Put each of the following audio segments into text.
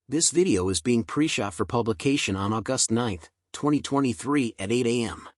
This video is being pre-shot for publication on August 9th, 2023 at 8 a.m.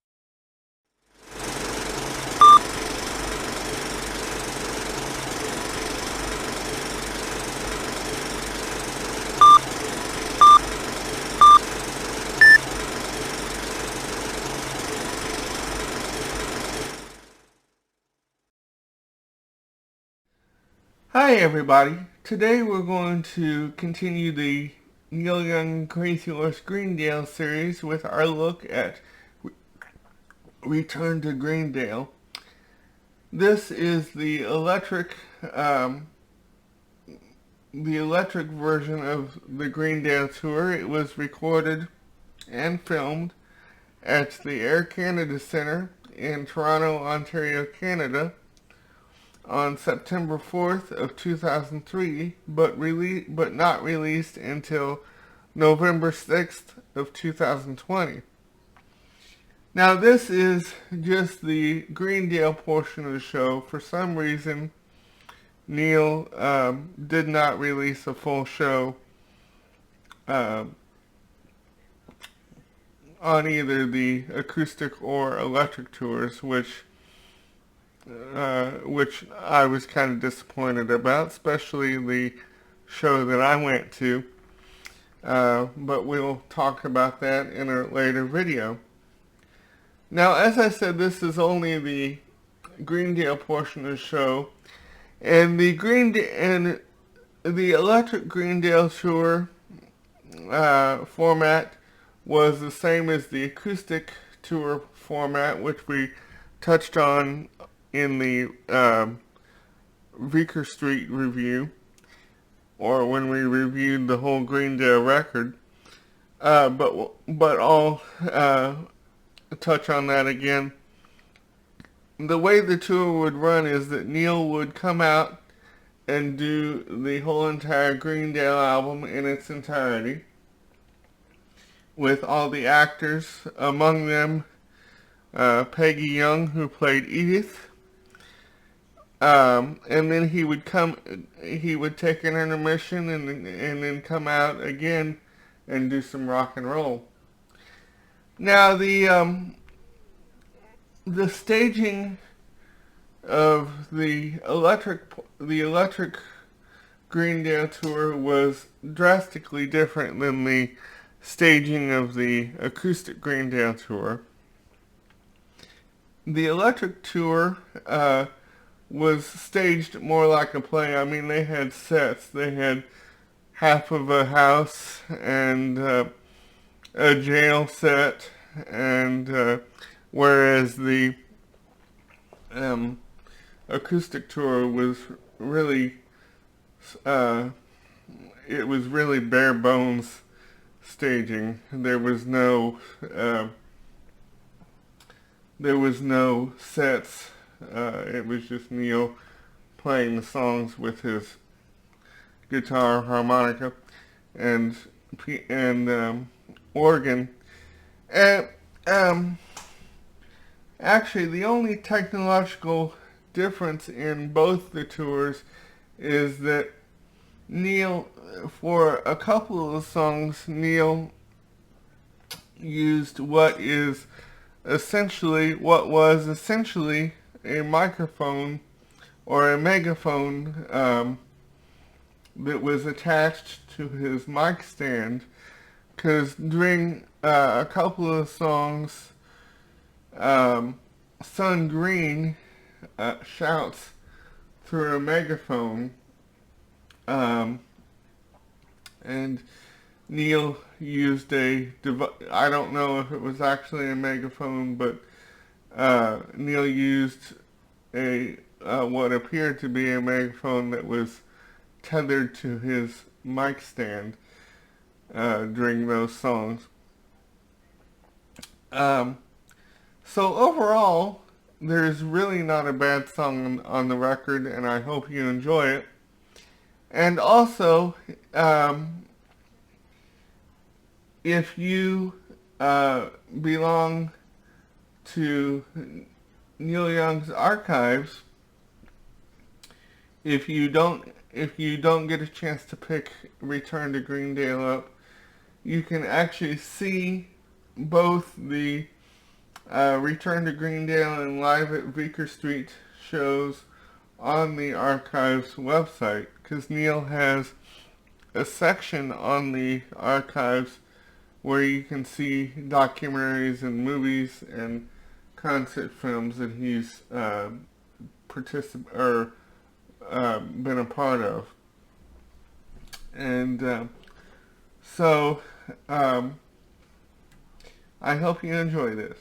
Hi everybody, today we're going to continue the Neil Young Crazy Horse Greendale series with our look at Return to Greendale. This is the electric version of the Greendale tour. It was recorded and filmed at the Air Canada Centre in Toronto, Ontario, Canada, on September 4th of 2003, but not released until November 6th of 2020. Now this is just the Greendale portion of the show. For some reason, Neil did not release a full show on either the acoustic or electric tours, which I was kind of disappointed about, especially the show that I went to. But we'll talk about that in a later video. Now, as I said, this is only the Greendale portion of the show, and the electric Greendale tour format was the same as the acoustic tour format, which we touched on in the Vicar Street review, or when we reviewed the whole Greendale record, but I'll touch on that again. The way the tour would run is that Neil would come out and do the whole entire Greendale album in its entirety, with all the actors, among them Peggy Young, who played Edith. And then he would take an intermission and then come out again and do some rock and roll. Now the staging of the electric Greendale tour was drastically different than the staging of the acoustic Greendale tour. The electric tour was staged more like a play. I mean, they had sets. They had half of a house and a jail set, and whereas the acoustic tour was really it was really bare bones staging. There was no sets. It was just Neil playing the songs with his guitar, harmonica, and organ. And actually, the only technological difference in both the tours is that Neil, for a couple of the songs, Neil used what was essentially a microphone or a megaphone that was attached to his mic stand, because during a couple of songs, Son Green shouts through a megaphone, and Neil used I don't know if it was actually a megaphone, but Neil used what appeared to be a megaphone that was tethered to his mic stand during those songs. So overall, there's really not a bad song on the record, and I hope you enjoy it. And also, if you belong to Neil Young's archives, if you don't get a chance to pick Return to Greendale up, you can actually see both the Return to Greendale and Live at Beaker Street shows on the archives website, because Neil has a section on the archives where you can see documentaries and movies and concert films that he's been a part of. And so I hope you enjoy this.